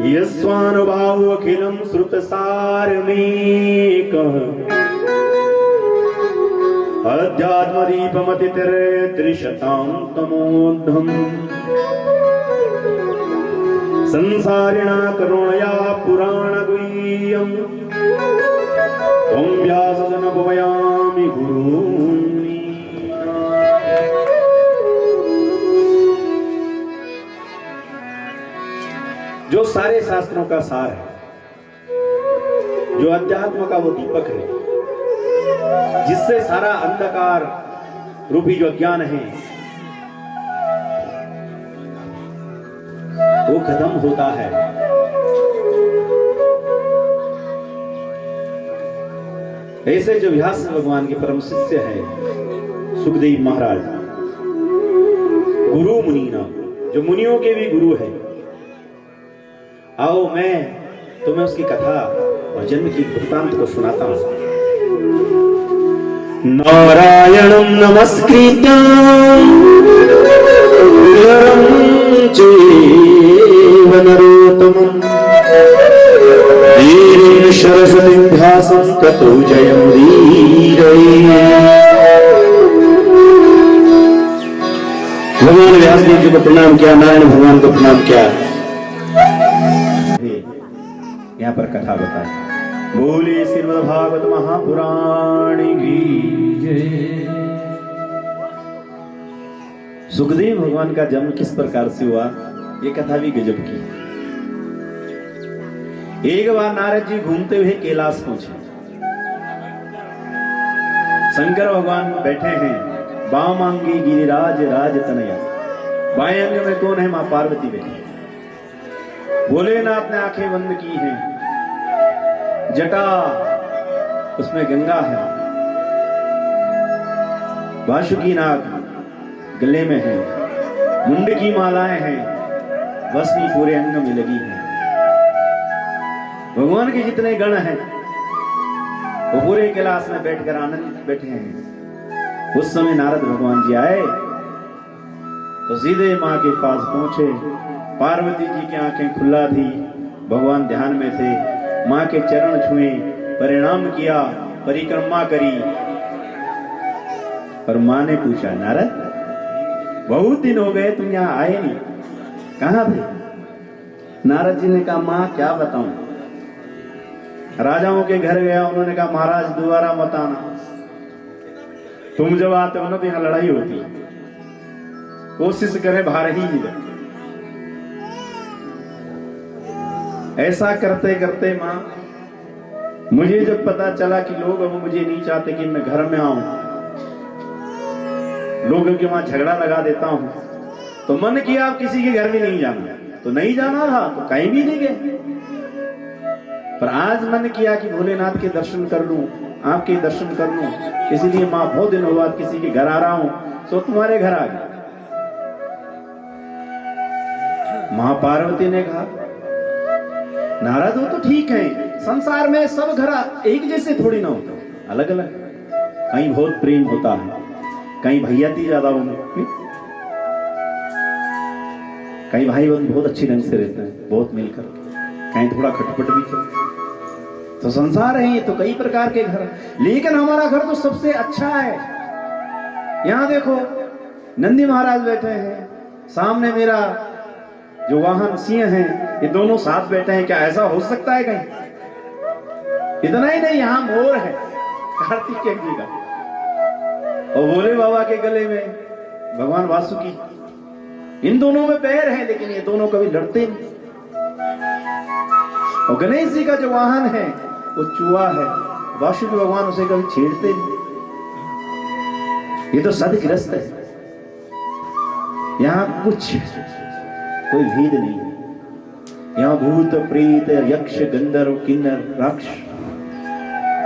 यस्वानुभाव अखिलम श्रुतसारमेकः अध्यात्मदीपमतितिर्त्रिशतां तमोऽर्धम् संसारिणा करुणया पुराणगुह्यम् त्वं व्यासजनभवयामि गुरून्। जो सारे शास्त्रों का सार है, जो अध्यात्म का वो दीपक है, जिससे सारा अंधकार रूपी जो अज्ञान है वो खत्म होता है। ऐसे जो व्यास भगवान के परम शिष्य है सुखदेव महाराज, गुरु मुनीना, जो मुनियों के भी गुरु है। आओ मैं तुम्हें उसकी कथा और जन्म की वृत्तांत को सुनाता हूं। नारायणं नमस्कृत्य नरं चैव नरोत्तमं देवीं सरस्वतीं व्यासं ततो जयमुदीरये। भगवान व्यास देव जी को प्रणाम किया, नारायण भगवान को प्रणाम किया। यहाँ पर कथा बताए। बोले श्रीमद् भागवत महापुराण की जय। सुखदेव भगवान का जन्म किस प्रकार से हुआ, ये कथा भी गजब की। एक बार नारद जी घूमते हुए कैलाश पहुंचे। शंकर भगवान बैठे हैं, वामांगी गिरिराज राज तनया। बाएं अंग में कौन है? मां पार्वती बैठी। भोलेनाथ ने आंखें बंद की हैं, जटा उसमें गंगा है, वासुकी नाग गले में है, मुंड की मालाएं हैं, भस्मी पूरे अंग में लगी है। भगवान के जितने गण हैं वो पूरे कैलाश में बैठकर आनंद बैठे हैं। उस समय नारद भगवान जी आए तो सीधे मां के पास पहुंचे। पार्वती जी की आंखें खुला थी, भगवान ध्यान में थे। मां के चरण छुए, परिणाम किया, परिक्रमा करी। पर मां ने पूछा, नारद बहुत दिन हो गए तुम यहाँ आए नहीं, कहां थे? नारद जी ने कहा, मां क्या बताऊं, राजाओं के घर गया। उन्होंने कहा, महाराज दोबारा मत आना, तुम जब आते हो ना तो यहाँ लड़ाई होती, कोशिश करें बाहर ही नहीं जाए। ऐसा करते करते मां, मुझे जब पता चला कि लोग अब मुझे नहीं चाहते कि मैं घर में आऊं, लोगों के वहां झगड़ा लगा देता हूं, तो मन किया आप किसी के घर में नहीं जाना। तो नहीं जाना था तो कहीं भी नहीं गए। पर आज मन किया कि भोलेनाथ के दर्शन कर लूं, आपके दर्शन कर लूं, इसलिए मां बहुत दिनों बाद किसी के घर आ रहा हूं, तो तुम्हारे घर आ गए। मां पार्वती ने कहा, नारद हो तो ठीक है, संसार में सब घर एक जैसे थोड़ी ना होते, अलग अलग। कहीं बहुत प्रेम होता है, कहीं भैयाती ज्यादा होंगे, कहीं भाई बहन बहुत अच्छी ढंग से रहते हैं, बहुत मिलकर, कहीं थोड़ा खटपट भी चलता। तो संसार है ये, तो कई प्रकार के घर, लेकिन हमारा घर तो सबसे अच्छा है। यहां देखो नंदी महाराज बैठे हैं, सामने मेरा जो वाहन सिंह है, ये दोनों साथ बैठे हैं। क्या ऐसा हो सकता है कहीं? इतना ही नहीं, यहां मोर है कार्तिक जी का, और भोले बाबा के गले में भगवान वासुकी। इन दोनों में पैर है, लेकिन ये दोनों कभी लड़ते नहीं। और गणेश जी का जो वाहन है वो चूहा है, वासुकी भगवान उसे कभी छेड़ते नहीं। ये तो सदगृहस्थ है, यहां कुछ कोई भेद नहीं है। यहाँ भूत प्रेत यक्ष गंधर्व किन्नर राक्षस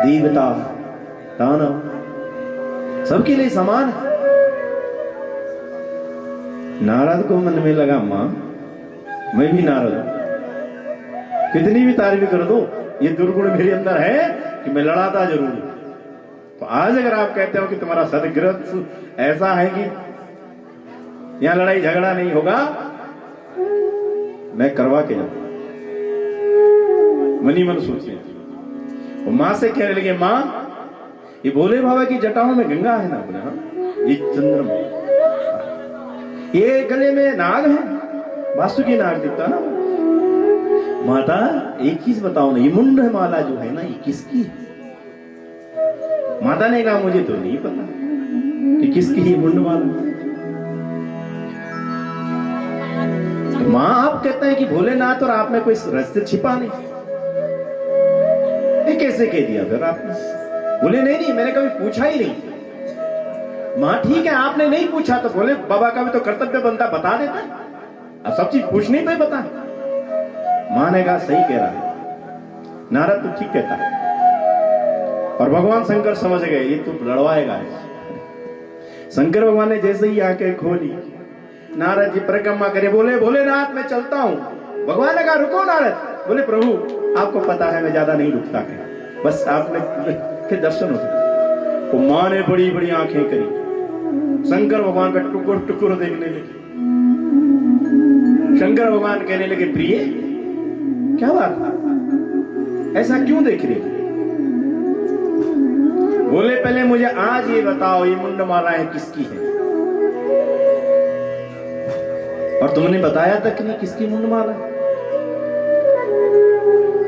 देवता दानव सबके लिए समान है। नारद को मन में लगा, मां मैं भी नारद हूं, कितनी भी तारीफ कर दो, ये दुर्गुण मेरे अंदर है कि मैं लड़ाता जरूर हूं। तो आज अगर आप कहते हो कि तुम्हारा सदगृह ऐसा है कि यहाँ लड़ाई झगड़ा नहीं होगा, मैं करवा के जाऊंगा। मनी मन सोचे। और माँ से कहने लगे, माँ ये भोले बाबा की जटाओं में गंगा है ना? बोले हाँ। ये चंद्रमा, ये गले में नाग है, वासुकी नाग दिखता ना। माता एक चीज बताओ ना, ये मुंड माला जो है ना, ये किसकी है? माता ने कहा, मुझे तो नहीं पता कि किसकी ही मुंड माला। मां आप कहते हैं कि भोलेनाथ और आप में कोई रहस्य छिपा नहीं, ये कैसे कह दिया फिर आपने? बोले नहीं नहीं, मैंने कभी पूछा ही नहीं। मां ठीक है, आपने नहीं पूछा तो बोले बाबा का भी तो कर्तव्य बनता, बता देता। अब सब चीज पूछनी पे बता। मां ने कहा सही कह रहा है नारद, तो ठीक कहता है। और भगवान शंकर समझ गए ये तो लड़वाएगा। शंकर भगवान ने जैसे ही आंखें खोली, नारद जी परिक्रमा करे, बोले भोलेनाथ मैं चलता हूं। भगवान ने कहा रुको नारद। बोले प्रभु आपको पता है मैं ज्यादा नहीं रुकता, बस आपने के दर्शन होते। तो मां ने बड़ी बड़ी आंखें करी, शंकर भगवान का टुकुर टुकुर देखने लगे। शंकर भगवान कहने लगे, प्रिय क्या बात, ऐसा क्यों देख रहे? बोले पहले मुझे आज ये बताओ, ये मुंड मालाएं किसकी है? और तुमने बताया तक नहीं किसकी मुंड माला?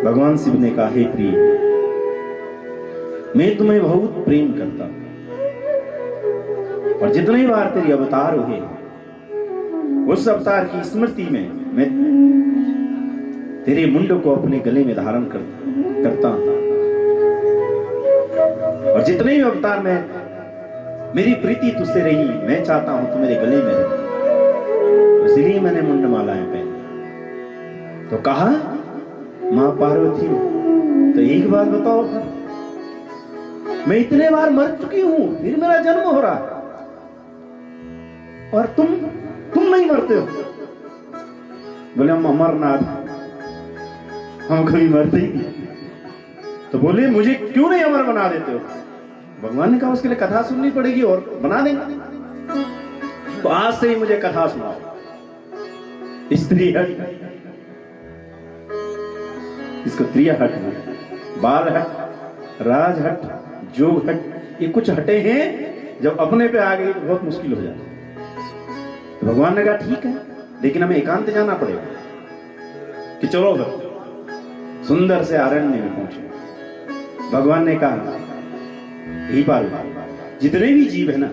भगवान शिव ने कहा, हे प्रिय मैं तुम्हें बहुत प्रेम करता हूं, और जितनी बार तेरी अवतार हुए उस अवतार की स्मृति में मैं तेरे मुंड को अपने गले में धारण करता हूं। और जितने भी अवतार में मेरी प्रीति तुझसे रही, मैं चाहता हूं तू मेरे गले में रहे, इसलिए मैंने मुंड मालाएं पहनी। तो कहा मां पार्वती तो एक बात बताओ, मैं इतने बार मर चुकी हूं, फिर मेरा जन्म हो रहा है, और तुम नहीं मरते हो। बोले हम अमरनाथ, हम कभी मरते ही नहीं। तो बोले मुझे क्यों नहीं अमर बना देते हो? भगवान ने कहा उसके लिए कथा सुननी पड़ेगी और बना देंगे। तो आज से ही मुझे कथा सुनाओ। स्त्री हट, इसको त्रिया हट, बाल हट, राज हट, जोग हट, ये कुछ हटे हैं जब अपने पे आ गई तो बहुत मुश्किल हो जाती। तो भगवान ने कहा ठीक है, लेकिन हमें एकांत जाना पड़ेगा। कि चलो फिर सुंदर से अरण्य में पहुंचे। भगवान ने कहा ही पार्वती जितने भी जीव है ना,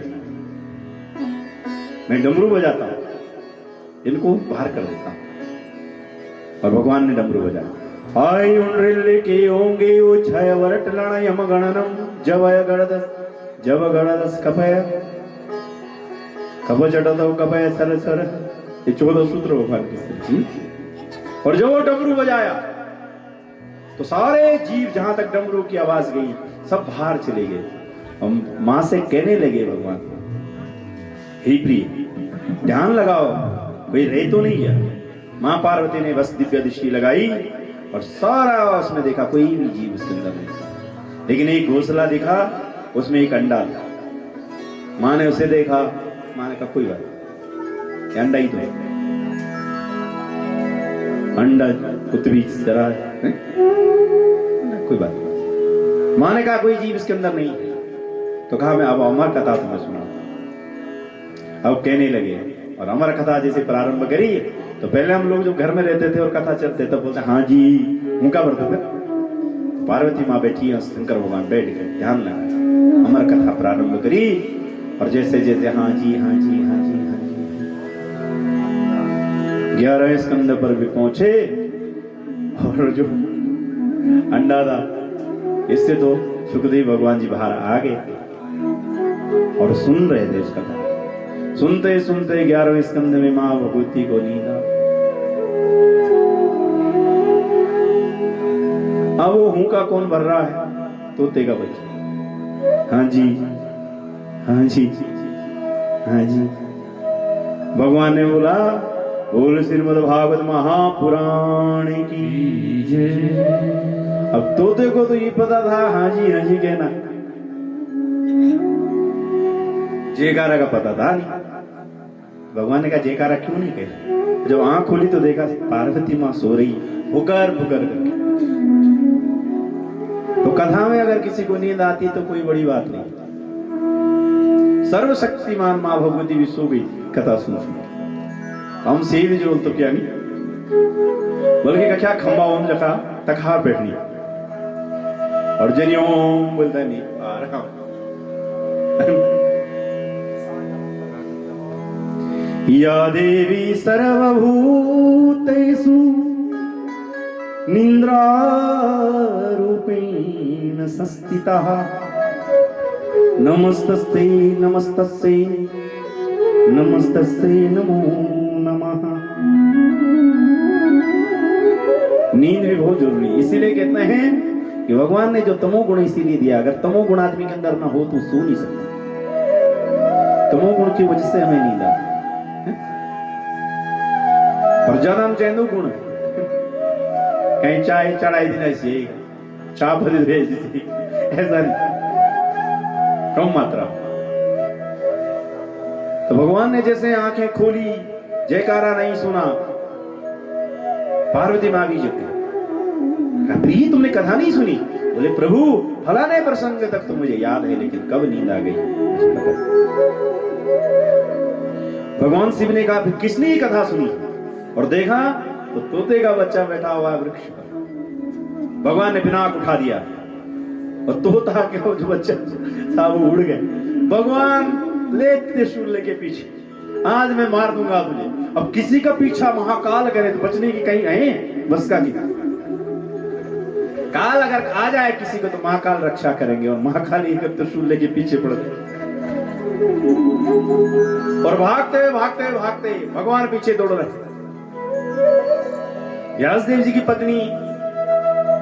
मैं डमरू बजाता हूं, इनको बाहर कर देता हूं। और भगवान ने डमरू बजाया। आई उन्रिल के होंगे वो छय वरट लण यम गणनम जवय गणदस कपय कप जटतो कपय सर सर, ये 14 सूत्र भगवान के। और जब वो डमरू बजाया तो सारे जीव जहां तक डमरू की आवाज गई सब बाहर चले गए। हम मां से कहने लगे भगवान, हे प्रिय ध्यान लगाओ कोई रह तो नहीं गया। मां पार्वती ने बस दिव्य दृष्टि लगाई और सारा उसमें देखा कोई भी जीव उसके अंदर नहीं, लेकिन एक घोंसला दिखा, उसमें एक अंडा था। मां ने उसे देखा, मां ने कहा कोई बात नहीं, अंडा ही तो है, अंडा कुतबी जरा कोई बात नहीं। मां ने कहा कोई जीव इसके अंदर नहीं। तो कहा मैं अब अमर कथा तुम्हें सुनाता। अब कहने लगे और अमर कथा जैसे प्रारंभ करी तो पहले हम लोग जब घर में रहते थे और कथा चलते तब बोलते हाँ जी हूं क्या बढ़ते थे। पार्वती माँ बैठी है, शंकर भगवान बैठ गए, ध्यान लगा, अमर कथा प्रारंभ करी। और जैसे जैसे हाँ जी हाँ जी हाँ जी हाँ जी 11वें स्कंद पर भी पहुंचे और जो अंडा था इससे तो सुखदेव भगवान जी बाहर आ गए और सुन रहे थे उस कथा। सुनते सुनते 11वें स्कंद में मां भगवती को नींद आ। अब वो हूं का कौन भर रहा है? तोते का बच्चा। हाँ जी हाँ जी हाँ जी। भगवान ने बोला बोल श्रीमद् भागवत महापुराण की जय। अब तोते को तो ये पता था हाँ जी कहना, जयकारा का पता था नहीं। भगवान ने कहा जयकारा क्यों नहीं कही? जब आंख खोली तो देखा पार्वती माँ सो रही पुकार पुकार करके। तो कथा में अगर किसी को नींद आती तो कोई बड़ी बात नहीं। सर्वशक्तिमान माँ भगवती भी सो गई कथा सुन सुन। हम सीधे जो तो क्या नहीं बल्कि क्या खंबा ओम जखा तखा बैठनी और जनी ओम बोलता नहीं आ रहा। या देवी सर्वभूतेषु निन्द्रारूपेण संस्थितः नमस्तस्ते नमस्तस्ते नमस्तस्ते नमो नमः। नींद भी बहुत जरूरी, इसीलिए कहते हैं कि भगवान ने जो तमोगुण इसीलिए दिया। अगर तमोगुण आदमी के अंदर ना हो तो सो नहीं सकता। तमोगुण की वजह से हमें नींद आती है। प्रजानाम चैनो गुण कहीं चाय चढ़ाई देना चाहिए, चाय भरी भेज ऐसा नहीं, कम मात्रा। तो भगवान ने जैसे आंखें खोली, जयकारा नहीं सुना, पार्वती मां भी जगती। प्रिय तुमने कथा नहीं सुनी? बोले प्रभु फलाने प्रसंग तक तो मुझे याद है, लेकिन कब नींद आ गई मुझे पता। भगवान शिव ने कहा फिर किसने ये कथा सुनी? और देखा तो तोते का बच्चा बैठा हुआ वृक्ष पर। भगवान ने बिना उठा दिया और तोता के जो बच्चा था वो उड़ गए। भगवान ले त्रिशूल लेके पीछे, आज मैं मार दूंगा तुझे। अब किसी का पीछा महाकाल करे तो बचने की कहीं है बस का की। काल अगर आ जाए किसी को तो महाकाल रक्षा करेंगे, और महाकाल ही त्रिशूल लेके पीछे पड़ गए और भागते भागते भागते भगवान पीछे दौड़ रहे। व्यासदेव जी की पत्नी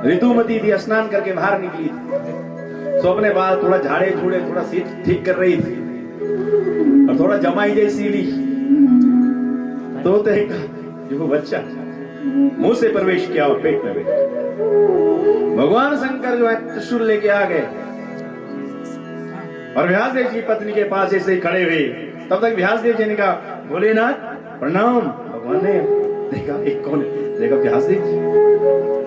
ऋतुमती थी, स्नान करके बाहर निकली थी। तो अपने बाल थोड़ा झाड़े झूड़े थोड़ा सीट ठीक कर रही थी और थोड़ा जमाई जैसी ली। तोते का जो बच्चा मुंह से प्रवेश किया और पेट में बैठ। भगवान शंकर जो है त्रिशूल लेके आ गए और व्यासदेव जी पत्नी के पास ऐसे ही खड़े हुए। तब तक व्यासदेव जी ने कहा भोलेनाथ प्रणाम। भगवान ने देखा एक कौन है, देखा व्यासदेव जी।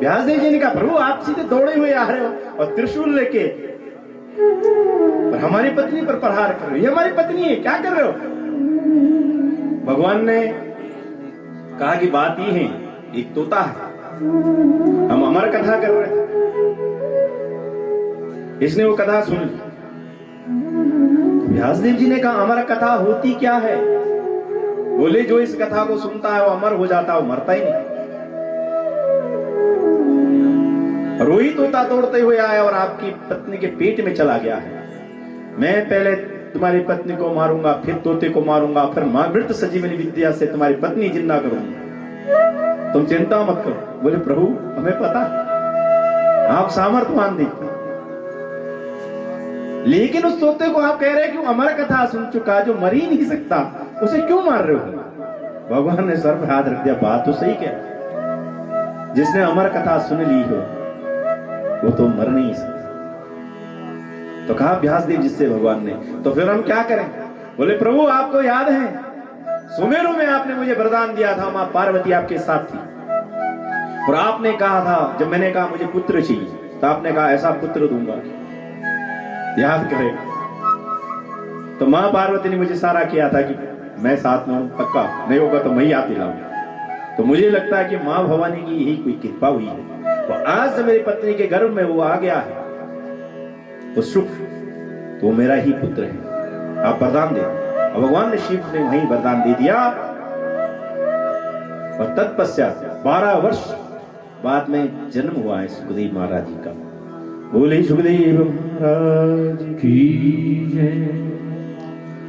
व्यासदेव जी ने कहा प्रभु आप सीधे दौड़े हुए आ रहे हो और त्रिशूल लेके और हमारी पत्नी पर प्रहार कर रहे हो। ये हमारी पत्नी है, क्या कर रहे हो? भगवान ने कहा कि बात ये है, एक तोता है, हम अमर कथा कर रहे हैं। इसने वो कथा सुनी। व्यासदेव जी ने कहा अमर कथा होती क्या है? बोले जो इस कथा को सुनता है वो अमर हो जाता है, वो मरता ही नहीं। रोही तोता तोड़ते हुए आया और आपकी पत्नी के पेट में चला गया है। मैं पहले तुम्हारी पत्नी को मारूंगा, फिर तोते को मारूंगा, फिर मृत संजीवनी विद्या से तुम्हारी पत्नी जिंदा करूंगा, तुम चिंता मत करो। बोले प्रभु हमें पता, आप सामर्थ्यवान देखते, लेकिन उस तोते को आप कह रहे हैं कि अमर कथा सुन चुका जो मर ही नहीं सकता, उसे क्यों मार रहे हो? भगवान ने सर पे हाथ रख दिया, बात तो सही कह, जिसने अमर कथा सुन ली हो वो तो मर नहीं सकता। तो कहा व्यासदेव जिससे भगवान ने, तो फिर हम क्या करें? बोले प्रभु आपको याद है सुमेरु में आपने मुझे वरदान दिया था, मां पार्वती आपके साथ थी और आपने कहा था, जब मैंने कहा मुझे पुत्र चाहिए तो आपने कहा ऐसा पुत्र दूंगा, याद करें। तो मां पार्वती ने मुझे सारा किया था कि मैं साथ में हूं, पक्का नहीं होगा तो मैं ही आती लाऊंगा। तो मुझे लगता है कि मां भवानी की यही कोई कृपा हुई है। तो आज से मेरी पत्नी के गर्भ में वो आ गया है वो सुख, तो मेरा ही पुत्र है, आप वरदान दे। और भगवान ने शिव ने वही वरदान दे दिया और तत्पश्चात 12 वर्ष बाद में जन्म हुआ है सुखदेव महाराज जी का। बोले सुखदेव महाराज की जय।